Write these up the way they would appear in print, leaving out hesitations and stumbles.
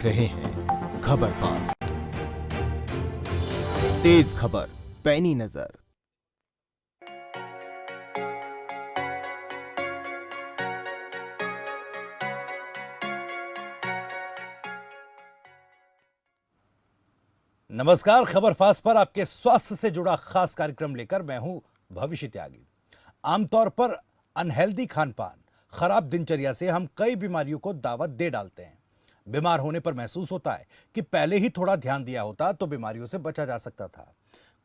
रहे हैं खबर फास्ट, तेज खबर, पैनी नजर। नमस्कार। खबर फास्ट पर आपके स्वास्थ्य से जुड़ा खास कार्यक्रम लेकर मैं हूं भविष्य त्यागी। आमतौर पर अनहेल्दी खान पान, खराब दिनचर्या से हम कई बीमारियों को दावत दे डालते हैं। बीमार होने पर महसूस होता है कि पहले ही थोड़ा ध्यान दिया होता तो बीमारियों से बचा जा सकता था।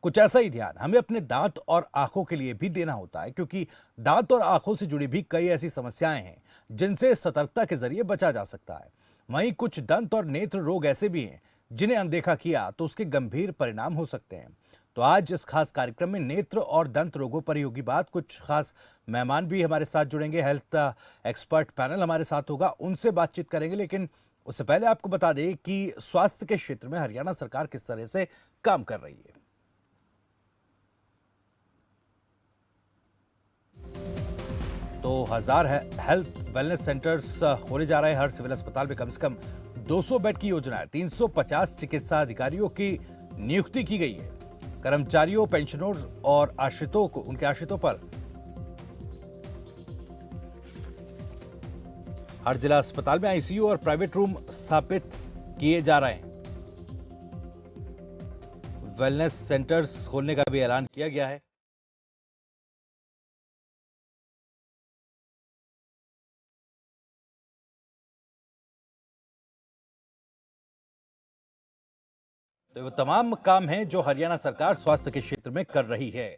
कुछ ऐसा ही ध्यान हमें अपने दांत और आंखों के लिए भी देना होता है, क्योंकि दांत और आंखों से जुड़ी भी कई ऐसी समस्याएं हैं जिनसे सतर्कता के जरिए बचा जा सकता है। वहीं कुछ दंत और नेत्र रोग ऐसे भी हैं जिन्हें अनदेखा किया तो उसके गंभीर परिणाम हो सकते हैं। तो आज इस खास कार्यक्रम में नेत्र और दंत रोगों पर ही होगी बात। कुछ खास मेहमान भी हमारे साथ जुड़ेंगे, हेल्थ एक्सपर्ट पैनल हमारे साथ होगा, उनसे बातचीत करेंगे। लेकिन उससे पहले आपको बता दें कि स्वास्थ्य के क्षेत्र में हरियाणा सरकार किस तरह से काम कर रही है। तो हजार हेल्थ वेलनेस सेंटर्स खोले जा रहे हैं। हर सिविल अस्पताल में कम से कम 200 बेड की योजना है। 350 चिकित्सा अधिकारियों की नियुक्ति की गई है। कर्मचारियों, पेंशनर्स और आश्रितों को, उनके आश्रितों पर हर जिला अस्पताल में आईसीयू और प्राइवेट रूम स्थापित किए जा रहे हैं। वेलनेस सेंटर्स खोलने का भी ऐलान किया गया है। तो वो तमाम काम हैं जो हरियाणा सरकार स्वास्थ्य के क्षेत्र में कर रही है।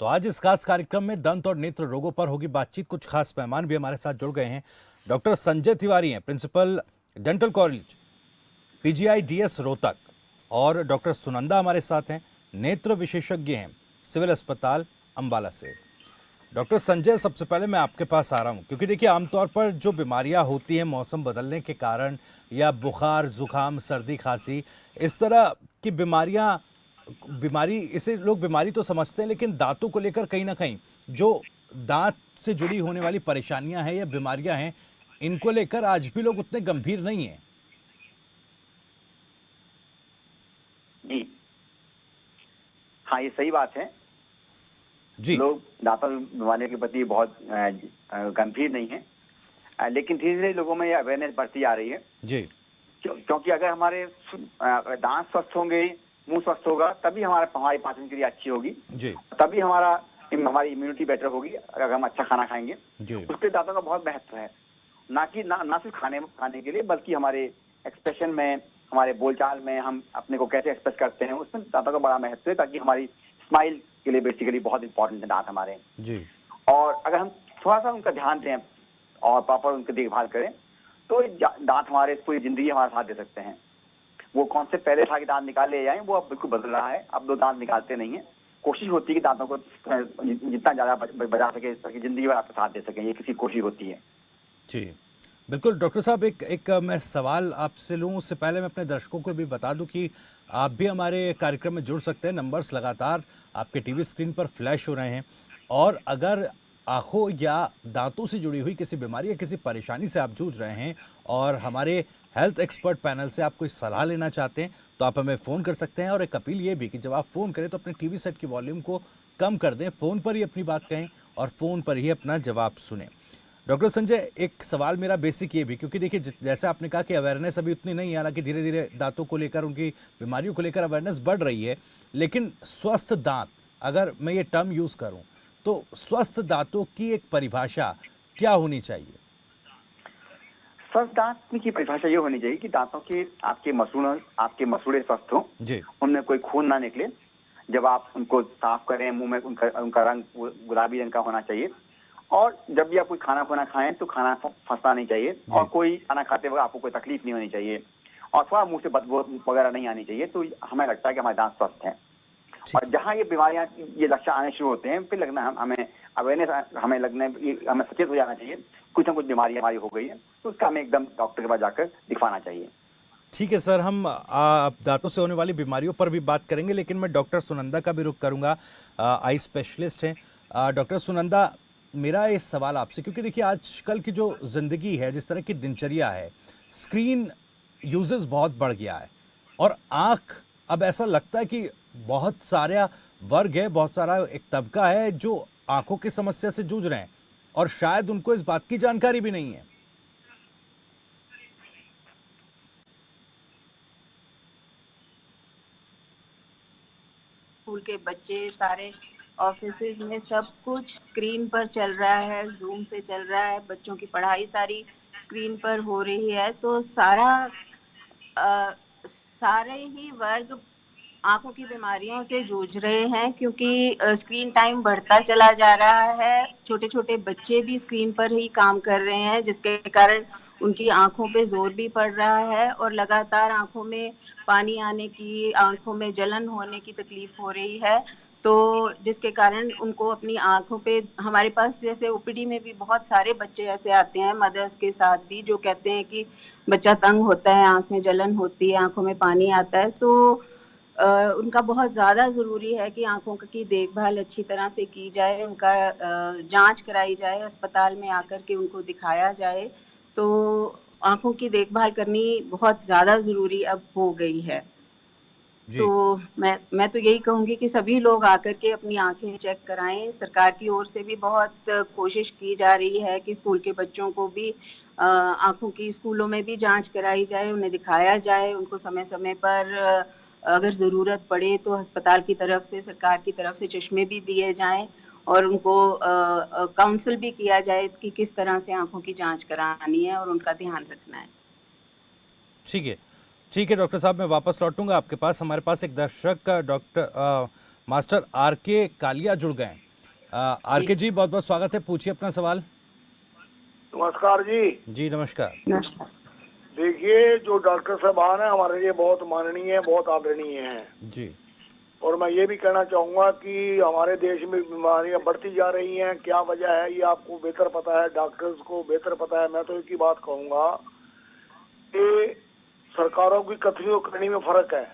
तो आज इस खास कार्यक्रम में दंत और नेत्र रोगों पर होगी बातचीत। कुछ खास मेहमान भी हमारे साथ जुड़ गए हैं। डॉक्टर संजय तिवारी हैं, प्रिंसिपल डेंटल कॉलेज पीजीआईडीएस रोहतक, और डॉक्टर सुनंदा हमारे साथ हैं, नेत्र विशेषज्ञ हैं, सिविल अस्पताल अंबाला से। डॉक्टर संजय, सबसे पहले मैं आपके पास आ रहा हूं, क्योंकि देखिए आमतौर पर जो बीमारियां होती हैं मौसम बदलने के कारण, या बुखार, जुकाम, सर्दी, खांसी, इस तरह की बीमारी इसे लोग बीमारी तो समझते हैं, लेकिन दांतों को लेकर कहीं ना कहीं जो दांत से जुड़ी होने वाली परेशानियां हैं या बीमारियां हैं, इनको लेकर आज भी लोग उतने गंभीर नहीं हैं। जी हाँ, ये सही बात है। जी लोग दांतों बीमारियों के प्रति बहुत गंभीर नहीं है, लेकिन धीरे धीरे लोगों में ये अवेयरनेस बढ़ती आ रही है। जी क्योंकि अगर हमारे दांत स्वस्थ होंगे, मुंह स्वस्थ होगा, तभी हमारी पाचन क्रिया अच्छी होगी, जी तभी हमारी इम्यूनिटी बेटर होगी। अगर हम अच्छा खाना खाएंगे, जी उसके दांतों का बहुत महत्व है। ना सिर्फ खाने के लिए, बल्कि हमारे एक्सप्रेशन में, हमारे बोलचाल में, हम अपने को कैसे एक्सप्रेस करते हैं, उसमें दांतों का बड़ा महत्व है। ताकि हमारी स्माइल के लिए बेसिकली बहुत इंपॉर्टेंट है दांत हमारे। जी और अगर हम थोड़ा सा उनका ध्यान दें और प्रॉपर उनकी देखभाल करें, तो दांत हमारे पूरी जिंदगी हमारा साथ दे सकते हैं। वो कॉन्सेप्ट पहले था कि दांत निकाल ले जाएं, वो अब बिल्कुल बदल रहा है। अब लोग दांत निकालते नहीं है। कोशिश होती है कि दांतों को जितना ज्यादा बचा सके, ताकि जिंदगी भर आपके साथ दे सकें। ये किसी कोशिश होती है। जी बिल्कुल। डॉक्टर साहब, एक मैं सवाल आपसे लूं उससे पहले मैं अपने दर्शकों को भी बता दूं कि आप भी हमारे कार्यक्रम में जुड़ सकते हैं। नंबर्स लगातार आपके टीवी स्क्रीन पर फ्लैश हो रहे हैं, और अगर आंखों या दांतों से जुड़ी हुई किसी बीमारी या किसी परेशानी से आप जूझ रहे हैं और हमारे हेल्थ एक्सपर्ट पैनल से आप कोई सलाह लेना चाहते हैं, तो आप हमें फ़ोन कर सकते हैं। और एक अपील ये भी कि जब आप फ़ोन करें तो अपने टीवी सेट की वॉल्यूम को कम कर दें, फ़ोन पर ही अपनी बात कहें और फ़ोन पर ही अपना जवाब सुनें। डॉक्टर संजय, एक सवाल मेरा बेसिक ये भी, क्योंकि देखिए जैसे आपने कहा कि अवेयरनेस अभी उतनी नहीं है, हालांकि धीरे धीरे दांतों को लेकर, उनकी बीमारियों को लेकर अवेयरनेस बढ़ रही है, लेकिन स्वस्थ दांत, अगर मैं ये टर्म यूज़ करूं, तो स्वस्थ दांतों की एक परिभाषा क्या होनी चाहिए? स्वस्थ दांत की परिभाषा ये होनी चाहिए कि दांतों के आपके मसूड़े स्वस्थ हों, जी उनमें कोई खून ना निकले। जब आप उनको साफ करें, मुंह में उनका रंग गुलाबी रंग का होना चाहिए। और जब भी आप कोई खाना खाएं तो खाना फंसना नहीं चाहिए, और जी कोई खाना खाते वक्त आपको कोई तकलीफ नहीं होनी चाहिए, और थोड़ा मुंह से बदबू वगैरह नहीं आनी चाहिए। तो हमें लगता है कि हमारे दांत स्वस्थ हैं। ठीक। और जहाँ ये बीमारियां, ये लक्षण आने शुरू होते हैं, हमें अवेयरनेस, हमें सचेत हो जाना चाहिए। कुछ ना कुछ बीमारी हमारी हो गई है, तो उसका हमें एकदम डॉक्टर के पास जाकर दिखवाना चाहिए। ठीक है सर, हम दांतों से होने वाली बीमारियों पर भी बात करेंगे, लेकिन मैं डॉक्टर सुनंदा का भी रुख करूंगा, आई स्पेशलिस्ट हैं। डॉक्टर सुनंदा, मेरा ये सवाल आपसे, क्योंकि देखिए आजकल की जो ज़िंदगी है, जिस तरह की दिनचर्या है, स्क्रीन यूजेस बहुत बढ़ गया है और आँख, अब ऐसा लगता है कि बहुत सारा वर्ग है, बहुत सारा एक तबका है जो आंखों की समस्या से जूझ रहे हैं और शायद उनको इस बात की जानकारी भी नहीं है। स्कूल के बच्चे सारे ऑफिसेज में सब कुछ स्क्रीन पर चल रहा है, जूम से चल रहा है, बच्चों की पढ़ाई सारी स्क्रीन पर हो रही है, तो सारे ही वर्ग आंखों की बीमारियों से जूझ रहे हैं, क्योंकि स्क्रीन टाइम बढ़ता चला जा रहा है। छोटे छोटे बच्चे भी स्क्रीन पर ही काम कर रहे हैं, जिसके कारण उनकी आंखों पे जोर भी पड़ रहा है और लगातार आंखों में पानी आने की, आंखों में जलन होने की तकलीफ हो रही है। तो जिसके कारण उनको अपनी आंखों पे, हमारे पास जैसे ओपीडी में भी बहुत सारे बच्चे ऐसे आते हैं मदर्स के साथ भी, जो कहते हैं कि बच्चा तंग होता है, आंख में जलन होती है, आंखों में पानी आता है। तो उनका बहुत ज़्यादा ज़रूरी है कि आंखों की देखभाल अच्छी तरह से की जाए, उनका जांच कराई जाए, अस्पताल में आकर के उनको दिखाया जाए। तो आंखों की देखभाल करनी बहुत ज़्यादा ज़रूरी अब हो गई है। जी। तो मैं तो यही कहूँगी कि सभी लोग आकर के अपनी आंखें चेक कराएं। सरकार की ओर से भी बहुत कोशिश की जा रही है कि स्कूल के बच्चों को भी आंखों की, स्कूलों में भी जांच कराई जाए, उन्हें दिखाया जाए, उनको समय समय पर अगर ज़रूरत पड़े तो अस्पताल की तरफ से, सरकार की तरफ से चश्मे भी दिए जाएं और उनको काउंसिल भी किया जाए कि किस तरह से आंखों की जांच करानी है और उनका ध्यान रखना है। ठीक है, ठीक है डॉक्टर साहब, मैं वापस लौटूंगा आपके पास। हमारे पास एक दर्शक डॉक्टर मास्टर आर.के. कालिया जुड़ गए हैं। आर.के. जी, बहुत बहुत स्वागत है, पूछिए अपना सवाल। नमस्कार जी। जी नमस्कार। नमस्कार। देखिए, जो डॉक्टर साहबान है हमारे लिए बहुत माननीय है, बहुत आदरणीय हैं। जी। और मैं ये भी कहना चाहूँगा कि हमारे देश में बीमारियां बढ़ती जा रही हैं, क्या वजह है ये आपको बेहतर पता है, डॉक्टर्स को बेहतर पता है। मैं तो एक ही बात कहूँगा कि सरकारों की कथनी करनी में फर्क है।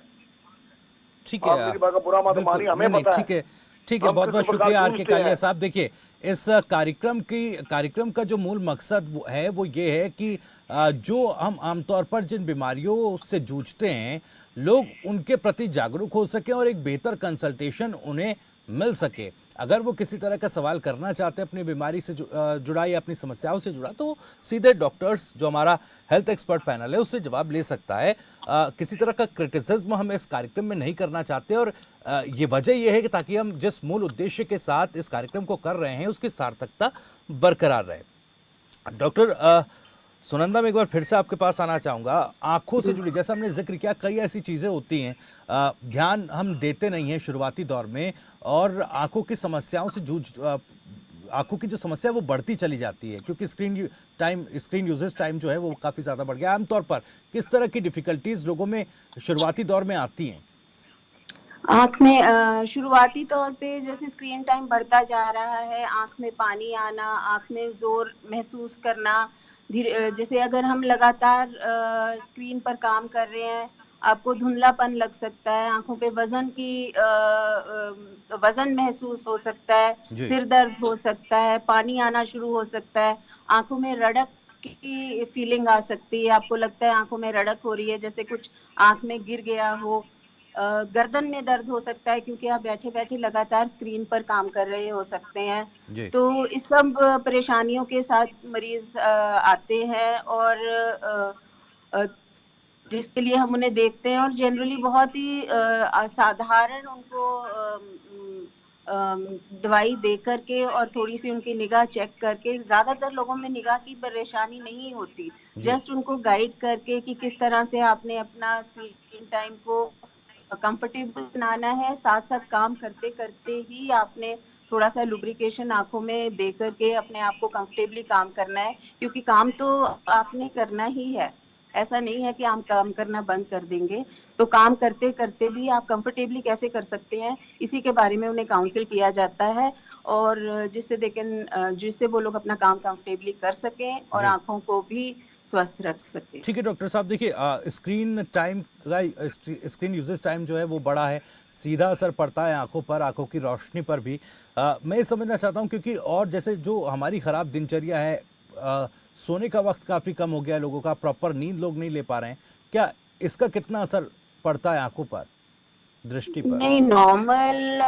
ठीक है, आप मेरी बात का बुरा मत मानिए, हमें नहीं, पता ठीक है। है, ठीक है, हम बहुत किस बहुत प्रकार शुक्रिया आर.के. जूझते कालिया हैं। साहब। देखिए, इस कार्यक्रम का जो मूल मकसद वो ये है कि जो हम आमतौर पर जिन बीमारियों से जूझते हैं, लोग उनके प्रति जागरूक हो सकें और एक बेहतर कंसल्टेशन उन्हें मिल सके। अगर वो किसी तरह का सवाल करना चाहते हैं अपनी बीमारी से जुड़ा या अपनी समस्याओं से जुड़ा, तो सीधे डॉक्टर्स, जो हमारा हेल्थ एक्सपर्ट पैनल है, उससे जवाब ले सकता है। किसी तरह का क्रिटिसिज्म हम इस कार्यक्रम में नहीं करना चाहते और ये वजह यह है कि ताकि हम जिस मूल उद्देश्य के साथ इस कार्यक्रम को कर रहे हैं उसकी सार्थकता बरकरार रहे। डॉक्टर सुनंदा, मैं एक बार फिर से आपके पास आना चाहूँगा। आंखों से जुड़ी, जैसा हमने जिक्र किया, कई ऐसी चीज़ें होती हैं, ध्यान हम देते नहीं हैं शुरुआती दौर में और आंखों की समस्याओं से आंखों की जो समस्या है वो बढ़ती चली जाती है, क्योंकि स्क्रीन यूजेज टाइम जो है वो काफ़ी ज़्यादा बढ़ गया। आमतौर पर किस तरह की डिफ़िकल्टीज लोगों में शुरुआती दौर में आती हैं? आँख में शुरुआती तौर पे जैसे स्क्रीन टाइम बढ़ता जा रहा है, आँख में पानी आना, आँख में ज़ोर महसूस करना, जैसे अगर हम लगातार स्क्रीन पर काम कर रहे हैं, आपको धुंधलापन लग सकता है, आँखों पे वज़न महसूस हो सकता है, जी। सिर दर्द हो सकता है, पानी आना शुरू हो सकता है, आँखों में रड़क की फीलिंग आ सकती है, आपको लगता है आँखों में रड़क हो रही है, जैसे कुछ आँख में गिर गया हो। गर्दन में दर्द हो सकता है, क्योंकि आप बैठे-बैठे लगातार स्क्रीन पर काम कर रहे हो सकते हैं। जी। तो इस सब परेशानियों के साथ मरीज़ आते हैं और अ, जिसके लिए हम उन्हें देखते हैं और जनरली बहुत ही साधारण उनको दवाई दे कर के और थोड़ी-सी उनकी निगाह चेक करके, ज़्यादातर लोगों में निगाह की परेशानी नहीं होती। जी। जस्ट उनको गाइड करके कि किस तरह से आपने अपना स्क्रीन टाइम को कंफर्टेबल बनाना है, साथ-साथ काम करते-करते ही आपने थोड़ा-सा लुब्रिकेशन आँखों में दे कर के अपने आप को कंफर्टेबली काम करना है, क्योंकि काम तो आपने करना ही है। ऐसा नहीं है कि आप काम करना बंद कर देंगे, तो काम करते-करते भी आप कंफर्टेबली कैसे कर सकते हैं, इसी के बारे में उन्हें काउंसल किया जाता है और जिससे वो लोग अपना काम कंफर्टेबली कर सकें और जी। आँखों को भी स्वस्थ रख सके। ठीक है डॉक्टर साहब, देखिए स्क्रीन टाइम का स्क्रीन यूजेज टाइम जो है वो बड़ा है, सीधा असर पड़ता है आंखों पर, आंखों की रोशनी पर भी। मैं ये समझना चाहता हूँ क्योंकि और जैसे जो हमारी ख़राब दिनचर्या है, सोने का वक्त काफ़ी कम हो गया है लोगों का, प्रॉपर नींद लोग नहीं ले पा रहे हैं, क्या इसका कितना असर पड़ता है आंखों पर, दृष्टि पर? नहीं, नॉर्मल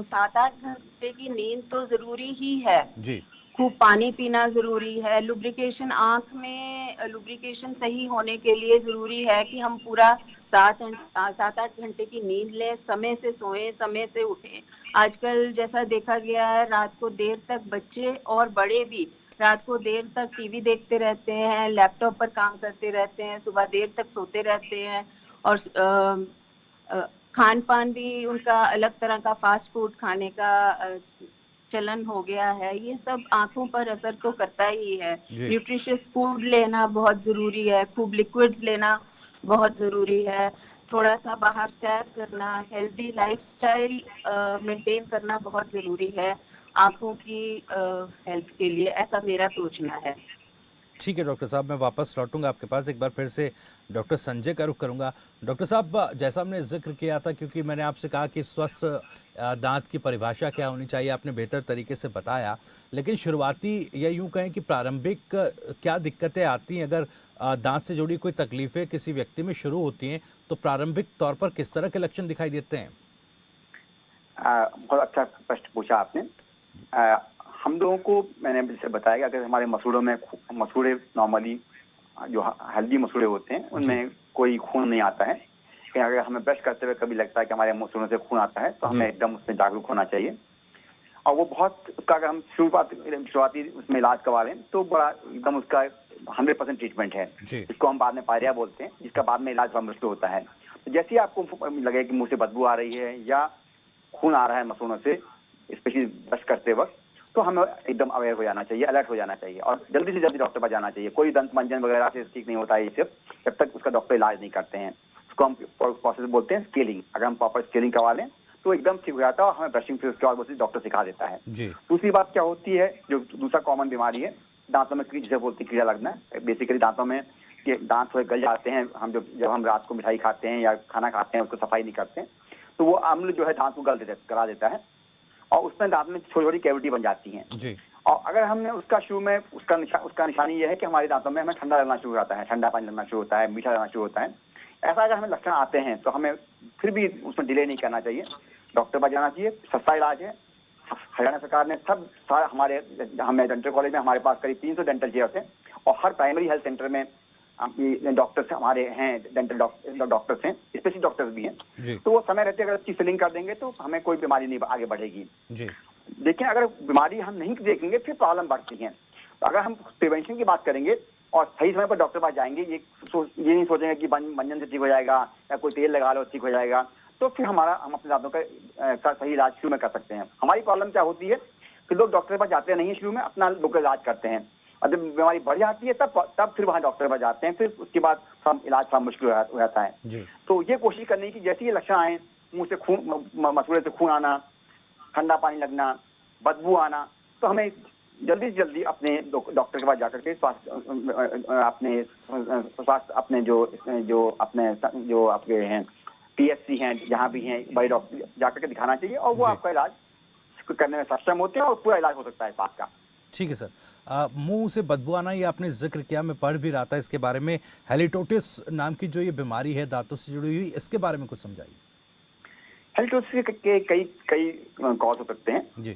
7-8 घंटे की नींद तो जरूरी ही है। जी खूब पानी पीना जरूरी है। लुब्रिकेशन, आंख में लुब्रिकेशन सही होने के लिए जरूरी है कि हम पूरा 7-8 घंटे की नींद लें, समय से सोएं, समय से उठें। आजकल जैसा देखा गया है, रात को देर तक बच्चे और बड़े भी रात को देर तक टीवी देखते रहते हैं, लैपटॉप पर काम करते रहते हैं, सुबह देर तक सोते रहते हैं। और खान पान भी उनका अलग तरह का फास्ट फूड खाने का चलन हो गया है। ये सब आंखों पर असर तो करता ही है। जी न्यूट्रिशियस फूड लेना बहुत जरूरी है, खूब लिक्विड्स लेना बहुत जरूरी है, थोड़ा सा बाहर सैर करना, हेल्दी लाइफस्टाइल मेंटेन करना बहुत जरूरी है आंखों की हेल्थ के लिए, ऐसा मेरा सोचना है। ठीक है डॉक्टर साहब, मैं वापस लौटूंगा आपके पास, एक बार फिर से डॉक्टर संजय का रुख करूंगा। डॉक्टर साहब, जैसा हमने जिक्र किया था, क्योंकि मैंने आपसे कहा कि स्वस्थ दांत की परिभाषा क्या होनी चाहिए, आपने बेहतर तरीके से बताया, लेकिन शुरुआती या यूं कहें कि प्रारंभिक क्या दिक्कतें आती हैं अगर दांत से जुड़ी कोई तकलीफें किसी व्यक्ति में शुरू होती हैं, तो प्रारंभिक तौर पर किस तरह के लक्षण दिखाई देते हैं? बहुत अच्छा प्रश्न पूछा आपने। हम लोगों को, मैंने जैसे बताया कि अगर हमारे मसूड़ों में, मसूड़े नॉर्मली जो हेल्दी मसूड़े होते हैं उनमें कोई खून नहीं आता है, कि अगर हमें ब्रश करते हुए कभी लगता है कि हमारे मसूड़ों से खून आता है तो हमें एकदम उसमें जागरूक होना चाहिए। और वो बहुत, उसका अगर हम शुरुआती उसमें इलाज करवा लें तो बड़ा एकदम उसका 100% ट्रीटमेंट है, जिसको हम बाद में पायरिया बोलते हैं, जिसका बाद में इलाज बड़ा मुश्किल होता है। तो जैसे ही आपको लगे कि मुंह से बदबू आ रही है या खून आ रहा है मसूड़ों से, स्पेशली ब्रश करते वक्त, तो हमें एकदम अवेयर हो जाना चाहिए, अलर्ट हो जाना चाहिए और जल्दी से जल्दी डॉक्टर पास जाना चाहिए। कोई दंत मंजन वगैरह से ठीक नहीं होता है ये सिर्फ, जब तक उसका डॉक्टर इलाज नहीं करते हैं। उसको हम प्रोसेस बोलते हैं स्केलिंग। अगर हम प्रॉपर स्केलिंग करवा लें तो एकदम ठीक हो जाता है और हमें ब्रशिंग फिर उसके बाद डॉक्टर सिखा देता है। दूसरी बात क्या होती है, जो दूसरा कॉमन बीमारी है, दांतों में जिसे बोलते हैं कीड़ा लगना। बेसिकली दांतों में दांत थोड़े गल जाते हैं, हम जब हम रात को मिठाई खाते हैं या खाना खाते हैं, उसको सफाई नहीं करते हैं, तो वो अम्ल जो है दांत को गला देता है और उसमें दांत में छोटी छोटी कैविटी बन जाती हैं। और अगर हमने उसका शुरू में उसका निशानी ये है कि हमारे दांतों में हमें ठंडा लगना शुरू होता है, ठंडा पानी लगना शुरू होता है, मीठा लगना शुरू होता है। ऐसा अगर हमें लक्षण आते हैं तो हमें फिर भी उसमें डिले नहीं करना चाहिए, डॉक्टर पास जाना चाहिए। सस्ता इलाज है। हरियाणा सरकार ने सब हमारे, हमें डेंटल कॉलेज में हमारे पास करीब 300 डेंटल चेयर्स हैं और हर प्राइमरी हेल्थ सेंटर में डॉक्टर्स हमारे हैं, डेंटल डॉक्टर्स हैं, स्पेशलिस्ट डॉक्टर्स भी हैं। तो वो समय रहते अगर अच्छी फिलिंग कर देंगे तो हमें कोई बीमारी नहीं आगे बढ़ेगी। लेकिन अगर बीमारी हम नहीं देखेंगे फिर प्रॉब्लम बढ़ती है। तो अगर हम प्रिवेंशन की बात करेंगे और सही समय पर डॉक्टर पास जाएंगे, ये नहीं सोचेंगे कि मंजन से ठीक हो जाएगा या कोई तेल लगा लो ठीक हो जाएगा, तो फिर हम अपने दांतों का सही इलाज शुरू में कर सकते हैं। हमारी प्रॉब्लम क्या होती है कि लोग डॉक्टर के पास जाते नहीं है, शुरू में अपना लोकल इलाज करते हैं और जब बीमारी बढ़ जाती है तब फिर वहाँ डॉक्टर पर जाते हैं, फिर उसके बाद इलाज थोड़ा मुश्किल हो जाता है। तो ये कोशिश करनी कि जैसे ये लक्षण आए, मुंह से खून, मसूड़े से खून आना, ठंडा पानी लगना, बदबू आना, तो हमें जल्दी से जल्दी अपने डॉक्टर के पास जाकर के अपने जो आपके हैं PSC हैं, जहाँ भी हैं, बड़े डॉक्टर जाकर के दिखाना चाहिए और वो आपका इलाज करने में सक्षम होते हैं और पूरा इलाज हो सकता है इस बात का। ठीक है सर। मुंह से बदबू आना, ये आपने जिक्र किया, मैं पढ़ भी रहा था इसके बारे में, हेलिटोटिस नाम की जो ये बीमारी है दांतों से जुड़ी हुई, इसके बारे में कुछ समझाइए। हेलिटोसिस के कई कॉज हो सकते हैं जी।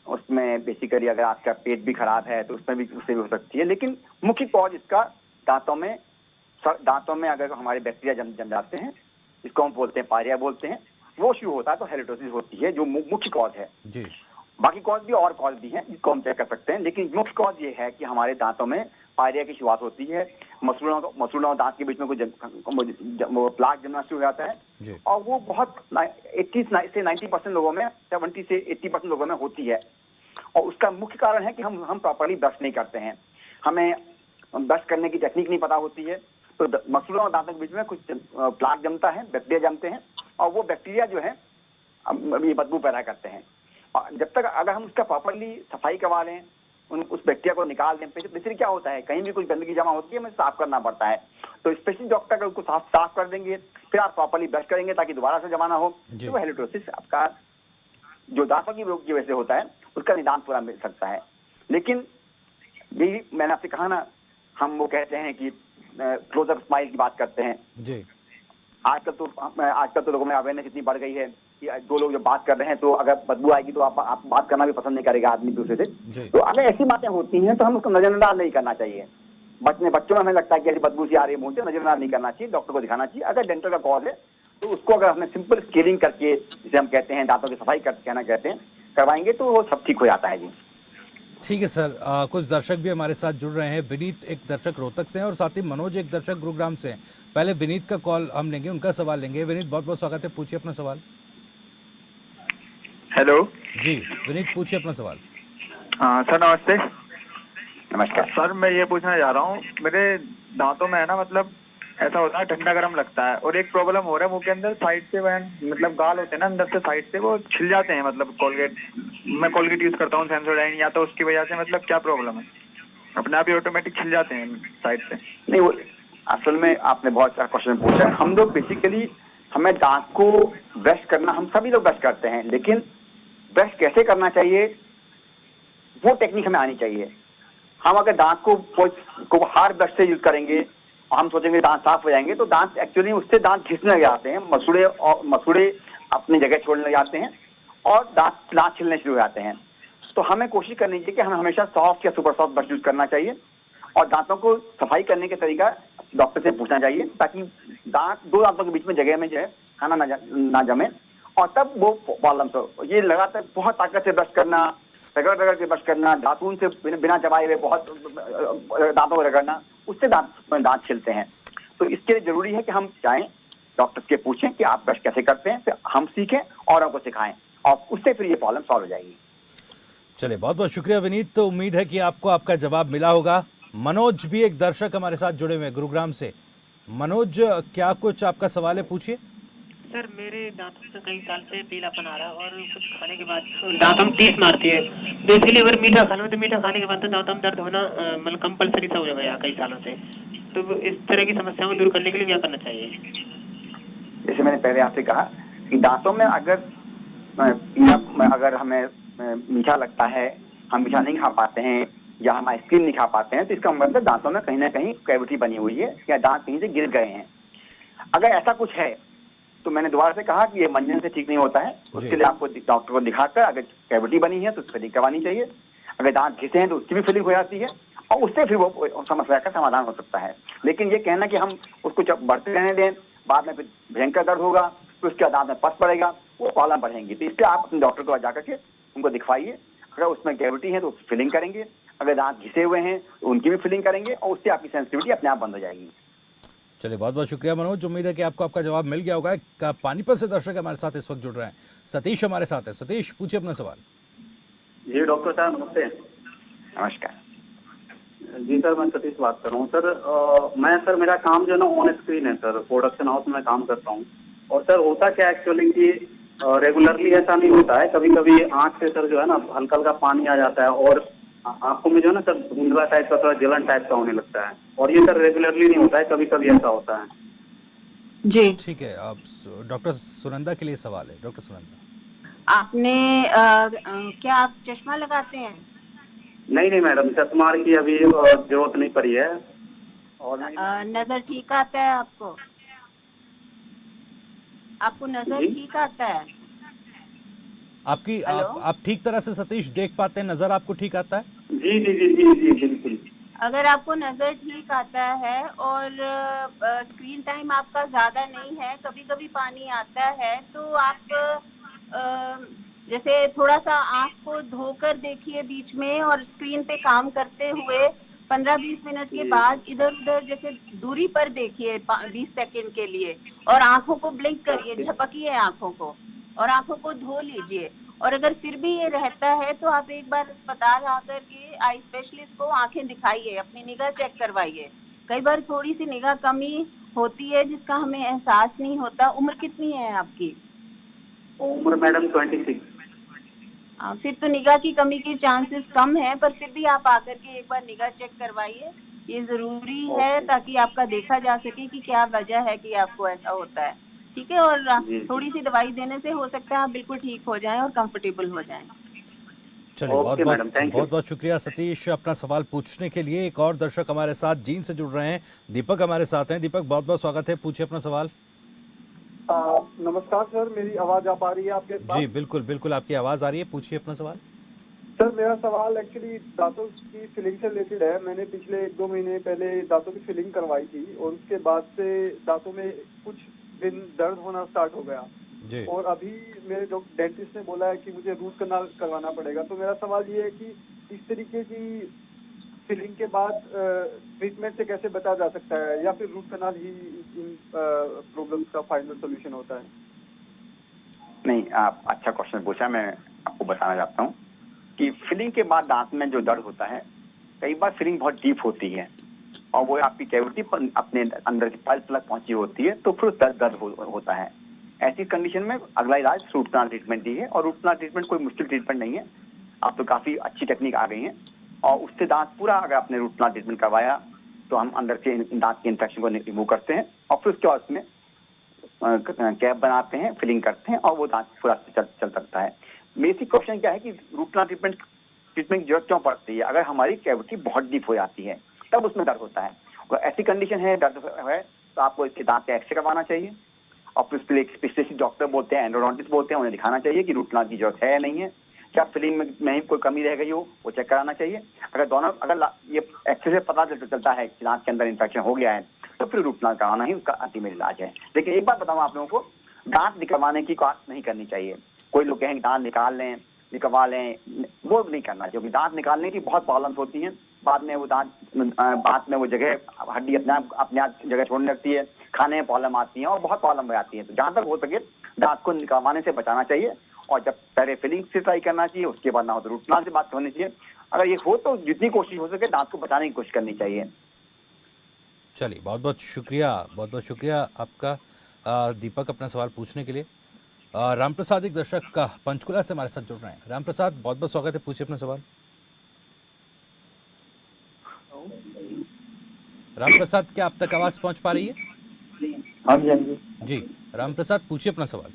उसमें बेसिकली अगर आपका पेट भी खराब है तो उसमें भी उससे भी हो सकती है, लेकिन मुख्य कॉज इसका दांतों में अगर हमारे बैक्टीरिया जम जाते हैं, जिसको हम बोलते हैं पायरिया बोलते हैं, वो शुरू होता है तो हेलिटोसिस होती है, जो मुख्य कॉज है जी। बाकी कॉज भी और कॉज भी हैं जिसको हम चेक कर सकते हैं, लेकिन मुख्य कॉज ये है कि हमारे दांतों में पायरिया की शुरुआत होती है, मसूड़ों और दांत के बीच में कुछ प्लाक जमना शुरू हो जाता है और वो बहुत 80 से 90% लोगों में, 70 से 80% लोगों में होती है। और उसका मुख्य कारण है कि हम प्रॉपर्ली ब्रश नहीं करते हैं, हमें ब्रश करने की टेक्निक नहीं पता होती है, तो मसूड़ों और दांतों के बीच में कुछ प्लाक जमता है, बैक्टीरिया जमते हैं और वो बैक्टीरिया जो है ये बदबू पैदा करते हैं। और जब तक अगर हम उसका प्रॉपर्ली सफाई करवा लें, उस बैक्टीरिया को निकाल दें। बेसिकली क्या होता है, कहीं भी कुछ गंदगी जमा होती है, हमें साफ करना पड़ता है। तो स्पेशलिस्ट डॉक्टर अगर उसको साफ कर देंगे, फिर आप प्रॉपर्ली ब्रश करेंगे ताकि दोबारा से जमा ना हो, तो वो हेलिटोसिस आपका जो दांतों की रोग की वजह से होता है उसका निदान पूरा मिल सकता है। लेकिन यही मैंने आपसे कहा ना, हम वो कहते हैं कि क्लोजअप स्माइल की बात करते हैं जी। आजकल तो लोगों में अवेयरनेस इतनी बढ़ गई है कि दो लोग जब बात कर रहे हैं तो अगर बदबू आएगी तो आप बात करना भी पसंद नहीं करेगा आदमी दूसरे से। तो अगर ऐसी बातें होती हैं तो हम उसको नजरअंदाज नहीं करना चाहिए। बच्चों में हमें लगता है कि ऐसी बदबू सी आ रही है मुंह से, नजरअंदाज नहीं करना चाहिए, डॉक्टर को दिखाना चाहिए। अगर डेंटल का कॉज है तो उसको अगर हमने सिंपल स्केलिंग करके, जिसे हम कहते हैं दांतों की सफाई कहते हैं, करवाएंगे तो वो सब ठीक हो जाता है जी। ठीक है सर। कुछ दर्शक भी हमारे साथ जुड़ रहे हैं। विनीत एक दर्शक रोहतक से हैं और साथ ही मनोज एक दर्शक गुरुग्राम से हैं। पहले विनीत का कॉल हम लेंगे, उनका सवाल लेंगे। विनीत बहुत बहुत स्वागत है, पूछिए अपना सवाल। हेलो जी विनीत पूछिए अपना सवाल। सर नमस्ते। नमस्कार सर मैं ये पूछना चाह रहा हूँ, मेरे दांतों में है ना, मतलब ऐसा होता है ठंडा गर्म लगता है, और एक प्रॉब्लम हो रहा है मुंह के अंदर साइड से, मतलब गाल होते हैं ना अंदर से साइड से वो छिल जाते हैं। मतलब मैं कोलगेट यूज करता हूँ सेंसोडाइन, या तो उसकी वजह से मतलब क्या प्रॉब्लम है, अपने आप ही ऑटोमेटिक छिल जाते हैं साइड से? नहीं, वो असल में आपने बहुत अच्छा क्वेश्चन पूछा है। हम लोग बेसिकली हमें दांत को ब्रश करना, हम सभी लोग ब्रश करते हैं, लेकिन ब्रश कैसे करना चाहिए वो टेक्निक हमें आनी चाहिए। हम अगर दांत को हार्ड ब्रश से यूज करेंगे और हम सोचेंगे दांत साफ हो जाएंगे, तो दांत एक्चुअली उससे दांत घिसने लग जाते हैं, मसूड़े अपनी जगह छोड़ने लग जाते हैं और दांत छिलने शुरू हो जाते हैं। तो हमें कोशिश करनी चाहिए कि हमें हमेशा सॉफ्ट या सुपर सॉफ्ट ब्रश यूज करना चाहिए और दांतों को सफाई करने का तरीका डॉक्टर से पूछना चाहिए, ताकि दो दांतों के बीच में जगह में जो है खाना ना जमे, और तब वो प्रॉब्लम हो। ये लगातार बहुत ताकत से ब्रश करना, रगड़ के ब्रश करना, दातून से बिना चबाए हुए बहुत दांतों को रगड़ना, उससे दांत छिलते हैं। तो इसके लिए जरूरी है कि हम जाएं डॉक्टर के पूछें कि आप ब्रश कैसे करते हैं, फिर हम सीखें और हमको सिखाएं, और उससे फिर ये प्रॉब्लम सॉल्व हो जाएगी। चलिए बहुत बहुत शुक्रिया विनीत। तो उम्मीद है कि आपको आपका जवाब मिला होगा। मनोज भी एक दर्शक हमारे साथ जुड़े हुए हैं गुरुग्राम से। मनोज क्या कुछ आपका सवाल है, पूछिए। सर मेरे दांतों से कई साल से पीलापन आ रहा है और कुछ खाने के बाद दांतों में टीस मारती है, तो इसलिए अगर मीठा खा लो तो मीठा खाने के बाद तो दांतों में दर्द होना मतलब कंपलसरी सा हो जाएगा कई सालों से। तो इस तरह की समस्याओं को दूर करने के लिए क्या करना चाहिए? जैसे मैंने पहले आपसे कहा कि दांतों में अगर हमें मीठा लगता है, हम मीठा नहीं खा पाते हैं या हम आइसक्रीम नहीं खा पाते हैं, तो इसका मतलब दांतों में कहीं ना कहीं कैविटी बनी हुई है या दांत कहीं से गिर गए हैं। अगर ऐसा कुछ है तो मैंने दोबारा से कहा कि ये मंजन से ठीक नहीं होता है। उसके लिए आपको डॉक्टर को दिखाकर, अगर कैविटी बनी है तो फिलिंग करवानी चाहिए। अगर दांत घिसे हैं तो उसकी भी फिलिंग हो जाती है और उससे फिर वो समस्या का समाधान हो सकता है। लेकिन ये कहना कि हम उसको जब बढ़ते रहने दें, बाद में फिर भयंकर दर्द होगा, फिर उसके बाद दांत में पस पड़ेगा, वो प्रॉब्लम बढ़ेंगी। तो इसलिए आप अपने डॉक्टर को जाकर के उनको दिखवाइए। अगर उसमें कैविटी है तो फिलिंग करेंगे, अगर दांत घिसे हुए हैं तो उनकी भी फिलिंग करेंगे और उससे आपकी सेंसिटिविटी अपने आप बंद हो जाएगी। चलिए बहुत बहुत शुक्रिया मनोज। उम्मीद है कि आपको आपका जवाब मिल गया होगा। पानीपत से दर्शक हमारे साथ इस वक्त जुड़ रहे हैं। सतीश हमारे साथ है। सतीश पूछिए अपना सवाल। जी डॉक्टर साहब नमस्ते। नमस्कार जी सर, मैं सतीश बात कर रहा हूँ सर। सर मेरा काम जो है ना ऑन स्क्रीन है सर, प्रोडक्शन हाउस में काम करता हूँ। और सर होता क्या एक्चुअली कि रेगुलरली ऐसा नहीं होता है, कभी कभी आँख से सर जो है ना हल्का हल्का पानी आ जाता है और आंखों में जो है ना सर धुंधला टाइप का, थोड़ा जलन टाइप का होने लगता है, और ये सर रेगुलरली नहीं होता है, कभी कभी ऐसा होता है। जी ठीक है, अब डॉक्टर सुनंदा के लिए सवाल है। डॉक्टर सुनंदा, आपने क्या आप चश्मा लगाते हैं? नहीं मैडम, चश्मा की अभी जरूरत नहीं पड़ी है। और नजर ठीक आता है आपको? नजर ठीक आता है? आप ठीक तरह से सतीश देख पाते हैं? नजर आपको ठीक आता है? जी जी जी जी जी बिल्कुल। अगर आपको नजर ठीक आता है और स्क्रीन टाइम आपका ज्यादा नहीं है, कभी कभी पानी आता है, तो आप जैसे थोड़ा सा आंख को धोकर देखिए बीच में, और स्क्रीन पे काम करते हुए 15-20 मिनट के बाद इधर उधर जैसे दूरी पर देखिए 20 सेकंड के लिए, और आंखों को ब्लिंक करिए, झपकिए आंखों को और आंखों को धो लीजिए। और अगर फिर भी ये रहता है तो आप एक बार अस्पताल आकर के आई स्पेशलिस्ट को आंखें दिखाइए, अपनी निगाह चेक करवाइए। कई बार थोड़ी सी निगाह कमी होती है जिसका हमें एहसास नहीं होता। उम्र कितनी है आपकी? उम्र मैडम 26। फिर तो निगाह की कमी के चांसेस कम है, पर फिर भी आप आकर के एक बार निगाह चेक करवाइए, ये जरूरी है, ताकि आपका देखा जा सके कि क्या वजह है कि आपको ऐसा होता है। ठीक है, और जी जी। थोड़ी सी दवाई देने से हो सकता है आप बिल्कुल ठीक हो जाएं और कंफर्टेबल हो जाएं। चलिए, बहुत ओके बहुत मैडम, थैंक यू। बहुत बहुत शुक्रिया सतीश अपना सवाल पूछने के लिए। एक और दर्शक हमारे साथ जीन से जुड़ रहे हैं, दीपक हमारे साथ हैं। दीपक, बहुत बहुत स्वागत है, पूछिए अपना सवाल। नमस्कार सर, मेरी आवाज आ पा रही है आपके पास? जी बिल्कुल बिल्कुल, आपकी आवाज़ आ रही है, पूछिए अपना सवाल। सर मेरा सवाल एक्चुअली दांतों की फिलिंग से रिलेटेड है। मैंने पिछले 1-2 महीने पहले दांतों की फिलिंग करवाई थी और उसके बाद से दांतों में कुछ दिन दर्द होना स्टार्ट हो गया जी और अभी मेरे डेंटिस्ट ने बोला है कि मुझे रूट कनाल करवाना पड़ेगा। तो मेरा सवाल ये है कि इस तरीके की फिलिंग के बाद ट्रीटमेंट से कैसे बचा जा सकता है, या फिर रूट कनाल ही इन प्रॉब्लम्स का फाइनल सोल्यूशन होता है? नहीं, आप अच्छा क्वेश्चन पूछा। मैं आपको बताना चाहता हूँ कि फिलिंग के बाद दांत में जो दर्द होता है, कई बार फिलिंग बहुत डीप होती है और वो आपकी कैविटी पर अपने अंदर की पल्प तक पहुंची होती है, तो फिर दर्द होता है। ऐसी कंडीशन में अगला इलाज रूट कनाल ट्रीटमेंट ही है, और रूट कनाल ट्रीटमेंट कोई मुश्किल ट्रीटमेंट नहीं है। अब तो काफी अच्छी टेक्निक आ गई है, और उससे दांत पूरा अगर आपने रूट कनाल ट्रीटमेंट करवाया तो हम अंदर से दांत के इन्फेक्शन को रिमूव करते हैं और फिर उसके बाद उसमें कैप बनाते हैं, फिलिंग करते हैं, और वो दांत पूरा चल सकता है। बेसिक क्वेश्चन क्या है कि रूट कनाल ट्रीटमेंट की जरूरत क्यों पड़ती है? अगर हमारी कैविटी बहुत डीप हो जाती है तब उसमें दर्द होता है, और ऐसी कंडीशन है दर्द है तो आपको इसके दांत का एक्सरे करवाना चाहिए, और फिर उसके लिए एक स्पेशलिस्ट डॉक्टर बोलते हैं, एंडोडोंटिस्ट बोलते हैं, उन्हें दिखाना चाहिए कि रूट कनाल की जरूरत है या नहीं है, क्या फिलिंग में ही कोई कमी रह गई हो, वो चेक कराना चाहिए। अगर ये एक्सरे से पता चलता है कि दांत के अंदर इन्फेक्शन हो गया है तो फिर रूट कनाल कराना ही उसका अल्टीमेट इलाज है। लेकिन एक बात बताऊं आप लोगों को, दांत निकलवाने की बात नहीं करनी चाहिए। कोई लोग कहें दांत निकाल लें, निकलवा लें, वो नहीं करना चाहिए, क्योंकि दांत निकालने की बहुत प्रॉब्लम्स होती हैं। बाद में वो दांत में वो जगह हड्डी अपने आप जगह छोड़ने लगती है, खाने में प्रॉब्लम आती है और बहुत प्रॉब्लम हो जाती है। तो जहां तक हो सके दांत को निकलवाने से बचाना चाहिए, और जब पहले फिलिंग से ट्राई करना चाहिए, उसके बाद ना हो तो रूट कनाल से बात होनी चाहिए। अगर ये हो तो जितनी कोशिश हो सके दांत को बचाने की कोशिश करनी चाहिए। चलिए, बहुत बहुत शुक्रिया आपका दीपक अपना सवाल पूछने के लिए। राम प्रसाद एक दर्शक का पंचकुला से हमारे साथ जुड़ रहे हैं। राम प्रसाद, बहुत बहुत स्वागत है, पूछिए अपना सवाल। राम प्रसाद, क्या आप तक आवाज पहुंच पा रही है? हाँ जी, हाँ जी। जी, राम प्रसाद पूछिए अपना सवाल।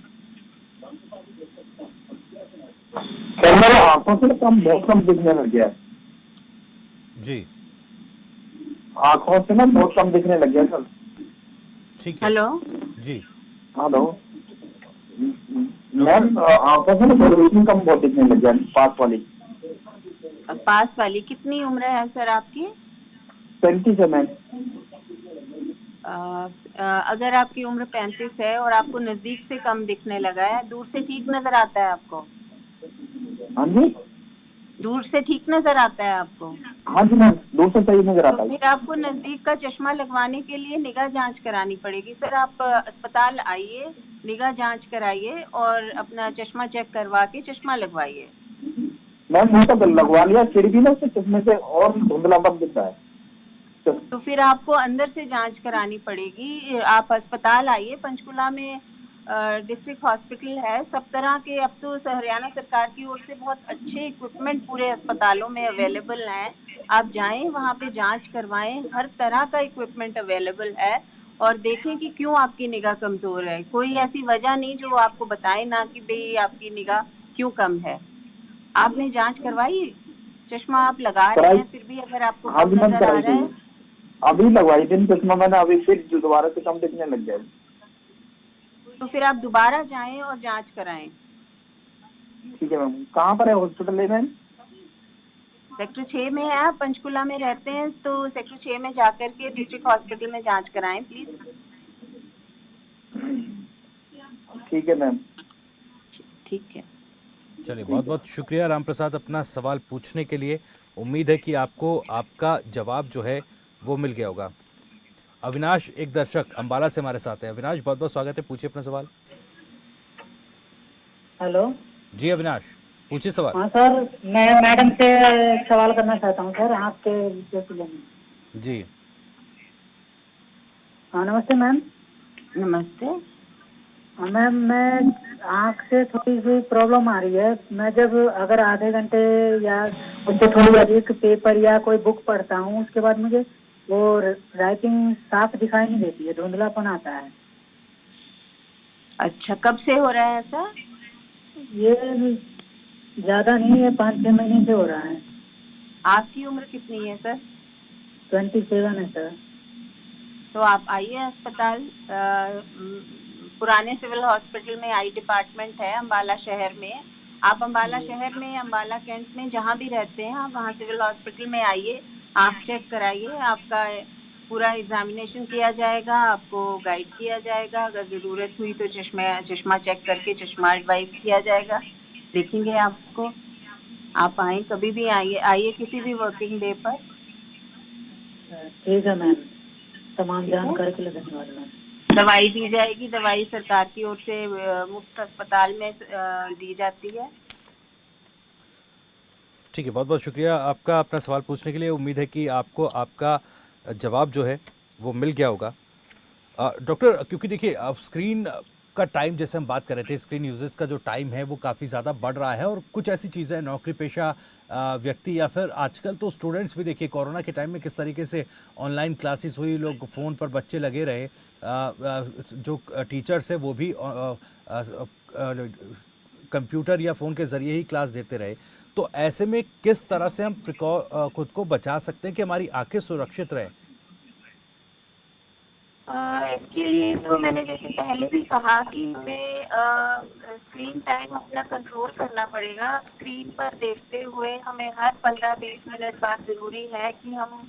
सर मेरे आंखों से बहुत कम दिखने लग गया है। जी, आंखों से ना बहुत कम दिखने लग गया सर। ठीक है। हेलो, जी, हेलो मैम, आंखों से ना रोशनी कम बहुत दिखने लग गया, पास वाली कितनी उम्र है सर आपकी? 35 है मैम। अगर आपकी उम्र 35 है और आपको नजदीक से कम दिखने लगा है, दूर से ठीक नजर आता है आपको? हाँ जी, दूर से ठीक नजर आता है आपको? हाँ जी मैम, दूर से सही नजर आता तो है। फिर आपको नजदीक का चश्मा लगवाने के लिए निगाह जांच करानी पड़ेगी। सर आप अस्पताल आइए, निगाह जांच कराइए और अपना चश्मा चेक करवा के चश्मा लगवाइए। मैम वो तो लगवा लिया, फिर भी ना उससे चश्मे से और धुंधलापन दिख रहा है। तो फिर आपको अंदर से जांच करानी पड़ेगी। आप अस्पताल आइए, पंचकुला में डिस्ट्रिक्ट हॉस्पिटल है। सब तरह के अब तो हरियाणा सरकार की ओर से बहुत अच्छे इक्विपमेंट पूरे अस्पतालों में अवेलेबल हैं। आप जाएं, वहां पे जांच करवाएं, हर तरह का इक्विपमेंट अवेलेबल है, और देखें कि क्यों आपकी निगाह कमजोर है। कोई ऐसी वजह नहीं जो आपको बताए ना कि भाई आपकी निगाह क्यों कम है। आपने जांच करवाई, चश्मा आप लगा रहे हैं, फिर भी अगर आपको हाँ कम जी मैम, नजर आ कराई रहा है, थी, अभी लगवाई थी चश्मा मैंने, अभी फिर दोबारा से कम दिखने लग गया। तो फिर आप दोबारा जाएं और जांच कराएं। ठीक है मैम, कहाँ पर है हॉस्पिटल है मैम? सेक्टर 6 में है, आप पंचकुला में रहते हैं तो सेक्टर 6 में जाकर के डिस्ट्रिक्ट हॉस्पिटल में जांच कराएं प्लीज। ठीक है मैम। ठीक है। चलिए, बहुत बहुत शुक्रिया राम प्रसाद अपना सवाल पूछने के लिए। उम्मीद है कि आपको आपका जवाब जो है वो मिल गया होगा। अविनाश एक दर्शक अंबाला से हमारे साथ है। अविनाश, बहुत बहुत स्वागत है, पूछिए अपना सवाल। हेलो जी अविनाश, पूछिए सवाल। हाँ सर, मैं मैडम से सवाल करना चाहता हूँ सर, आपके सिलसिले में। जी, हाँ नमस्ते मैम। नमस्ते। मैम मैं आँख से थोड़ी सी प्रॉब्लम आ रही है। मैं जब अगर आधे घंटे या उससे थोड़ी अधिक पेपर या कोई बुक पढ़ता हूँ, उसके बाद मुझे वो राइटिंग साफ दिखाई नहीं देती है, धुंधलापन आता है। अच्छा, कब से हो रहा है ऐसा? ये ज्यादा नहीं है, 5-6 महीने से हो रहा है। आपकी उम्र कितनी है सर? 27 है सर। तो आप आइए अस्पताल। पुराने सिविल हॉस्पिटल में आई डिपार्टमेंट है अम्बाला शहर में। आप अम्बाला शहर में, अम्बाला कैंट में जहाँ भी रहते हैं, आप वहाँ सिविल हॉस्पिटल में आइए, आँख चेक कराइए, आपका पूरा एग्जामिनेशन किया जाएगा, आपको गाइड किया जाएगा, अगर जरूरत हुई तो चश्मा चेक करके चश्मा एडवाइस किया जाएगा, देखेंगे आपको। आप आए, कभी भी आइए, आइए किसी भी वर्किंग डे पर। ठीक है मैम, तमाम ठीक है, जानकारी के लिए धन्यवाद मैम। दवाई दी जाएगी, दवाई सरकार की ओर से मुफ्त अस्पताल में दी जाती है। ठीक है, बहुत बहुत शुक्रिया आपका अपना सवाल पूछने के लिए। उम्मीद है कि आपको आपका जवाब जो है वो मिल गया होगा। डॉक्टर, क्योंकि देखिए अब स्क्रीन का टाइम, जैसे हम बात कर रहे थे, स्क्रीन यूजेस का जो टाइम है वो काफ़ी ज़्यादा बढ़ रहा है, और कुछ ऐसी चीज़ें नौकरी पेशा व्यक्ति या फिर आजकल तो स्टूडेंट्स भी, देखिए कोरोना के टाइम में किस तरीके से ऑनलाइन क्लासेस हुई, लोग फ़ोन पर बच्चे लगे रहे, जो टीचर्स है वो भी कंप्यूटर या फ़ोन के ज़रिए ही क्लास देते रहे। तो ऐसे में किस तरह से हम खुद को बचा सकते हैं कि हमारी आंखें सुरक्षित रहें? इसके लिए तो मैंने जैसे पहले भी कहा कि हमें स्क्रीन टाइम अपना कंट्रोल करना पड़ेगा। स्क्रीन पर देखते हुए हमें हर 15-20 मिनट बाद ज़रूरी है कि हम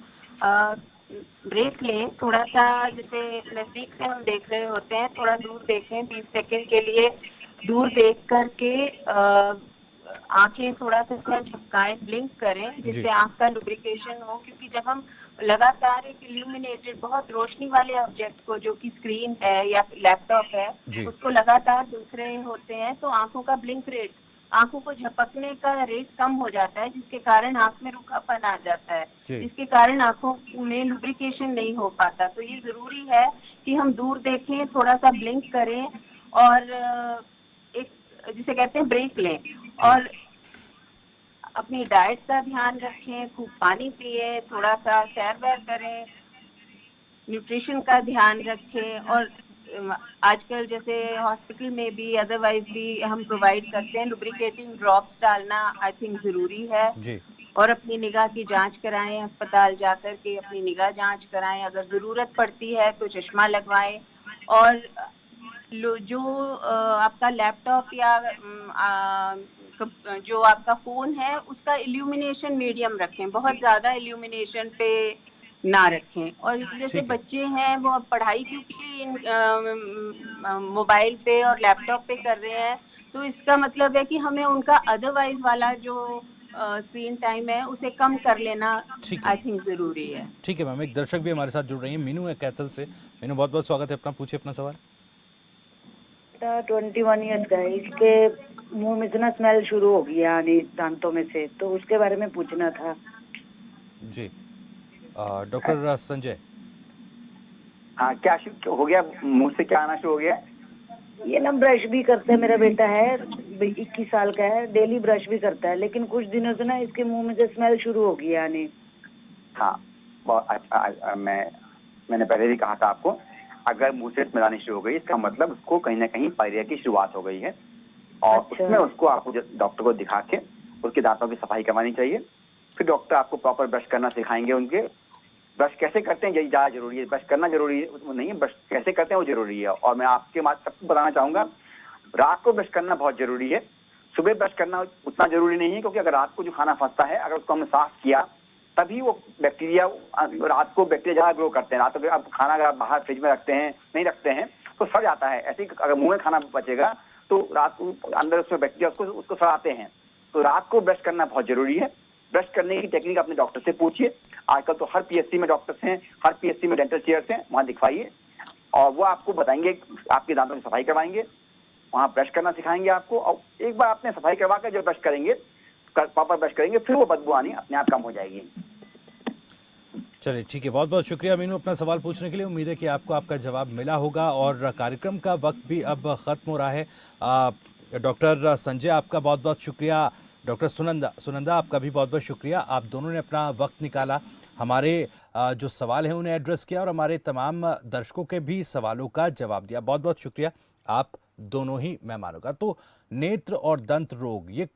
ब्रेक लें, थोड़ा सा, जैसे नज़दीक से हम देख रहे होते हैं, थोड़ा दूर देखें, 20 सेकंड के लिए दूर देख करके आंखें थोड़ा सा झपकाएं, ब्लिंक करें, जिससे आंख का लुब्रिकेशन हो, क्योंकि जब हम लगातार एक इल्यूमिनेटेड बहुत रोशनी वाले ऑब्जेक्ट को, जो कि स्क्रीन है या लैपटॉप है, उसको लगातार देख रहे होते हैं, तो आंखों का ब्लिंक रेट, आंखों को झपकने का रेट कम हो जाता है, जिसके कारण आंख में रुखापन आ जाता है, जिसके कारण आंखों में लुब्रिकेशन नहीं हो पाता। तो ये जरूरी है कि हम दूर देखें, थोड़ा सा ब्लिंक करें, और एक, जिसे कहते हैं, ब्रेक लें, और अपनी डाइट का ध्यान रखें, खूब पानी पिए, थोड़ा सा सैर वैर करें, न्यूट्रिशन का ध्यान रखें, और आजकल जैसे हॉस्पिटल में भी, अदरवाइज भी हम प्रोवाइड करते हैं, लुब्रिकेटिंग ड्रॉप्स डालना आई थिंक ज़रूरी है जी। और अपनी निगाह की जांच कराएं, अस्पताल जाकर के अपनी निगाह जांच कराएं, अगर ज़रूरत पड़ती है तो चश्मा लगवाएं, और जो आपका लैपटॉप या जो आपका फ़ोन है, उसका इल्यूमिनेशन मीडियम रखें, बहुत ज़्यादा इल्यूमिनेशन पे ना रखें। और जैसे बच्चे हैं वो अब पढ़ाई क्योंकि मोबाइल पे और लैपटॉप पे कर रहे हैं, तो इसका मतलब है कि हमें उनका अदरवाइज वाला जो स्क्रीन टाइम है उसे कम कर लेना आई थिंक ज़रूरी है। ठीक है मैम, एक दर्शक भी हमारे साथ जुड़ रही है, मीनू है कैथल से। मीनू, बहुत बहुत स्वागत है, अपना पूछिए अपना सवाल। 21 ईयर्स का है, इसके मुंह में इतना स्मेल शुरू हो गया यानी दांतों में से, तो उसके बारे में पूछना था जी। डॉक्टर संजय। हाँ, क्या हो गया, मुंह से क्या आना शुरू हो गया? ये ना ब्रश भी करते हैं, मेरा बेटा है 21 साल का है, डेली ब्रश भी करता है, लेकिन कुछ दिनों से ना इसके मुंह में से स्मेल शुरू हो गया यानी। हाँ, बहुत अच्छा। मैंने पहले भी कहा था आपको, अगर मुंह से स्मेल आनी शुरू हो गई, इसका मतलब उसको कहीं ना कहीं पायरिया की शुरुआत हो गई है, और उसमें उसको आपको डॉक्टर को दिखा के उसके दांतों की सफाई करवानी चाहिए। फिर डॉक्टर आपको प्रॉपर ब्रश करना सिखाएंगे। उनके ब्रश कैसे करते हैं यही ज़्यादा जरूरी है, ब्रश करना जरूरी है नहीं है, ब्रश कैसे करते हैं वो जरूरी है। और मैं आपके सबको बताना चाहूँगा, रात को ब्रश करना बहुत जरूरी है, सुबह ब्रश करना उतना जरूरी नहीं है, क्योंकि अगर रात को जो खाना फंसता है, अगर उसको हमने साफ किया, तभी वो बैक्टीरिया, रात को बैक्टीरिया ज़्यादा ग्रो करते हैं। रात को आप खाना अगर बाहर फ्रिज में रखते हैं, नहीं रखते हैं, तो सड़ जाता है। ऐसे ही अगर मुंह में खाना बचेगा तो रात को अंदर उसमें बैक्टीरिया उसको सड़ाते हैं। तो रात को ब्रश करना बहुत जरूरी है। ब्रश करने की टेक्निक अपने डॉक्टर से पूछिए। आजकल तो हर पीएचसी में डॉक्टर्स हैं, हर पीएचसी में डेंटल चेयर्स हैं, वहाँ दिखवाइए, और वो आपको बताएंगे, आपके दांतों की सफाई करवाएंगे, वहाँ ब्रश करना सिखाएंगे आपको। और एक बार आपने सफाई करवा कर जब ब्रश करेंगे, प्रॉपर ब्रश करेंगे, फिर वो बदबू आनी अपने आप कम हो जाएगी। चलिए ठीक है, बहुत बहुत शुक्रिया मीनू अपना सवाल पूछने के लिए। उम्मीद है कि आपको आपका जवाब मिला होगा और कार्यक्रम का वक्त भी अब ख़त्म हो रहा है। डॉक्टर संजय आपका बहुत बहुत शुक्रिया, डॉक्टर सुनंदा आपका भी बहुत बहुत शुक्रिया। आप दोनों ने अपना वक्त निकाला, हमारे जो सवाल हैं उन्हें एड्रेस किया और हमारे तमाम दर्शकों के भी सवालों का जवाब दिया। बहुत बहुत शुक्रिया आप दोनों ही मेहमानों का। तो नेत्र और दंत रोग, ये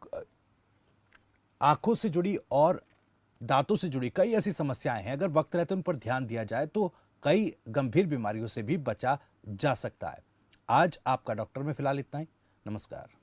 आंखों से जुड़ी और दांतों से जुड़ी कई ऐसी समस्याएं हैं, अगर वक्त रहते उन पर ध्यान दिया जाए तो कई गंभीर बीमारियों से भी बचा जा सकता है। आज आपका डॉक्टर में फिलहाल इतना ही। नमस्कार।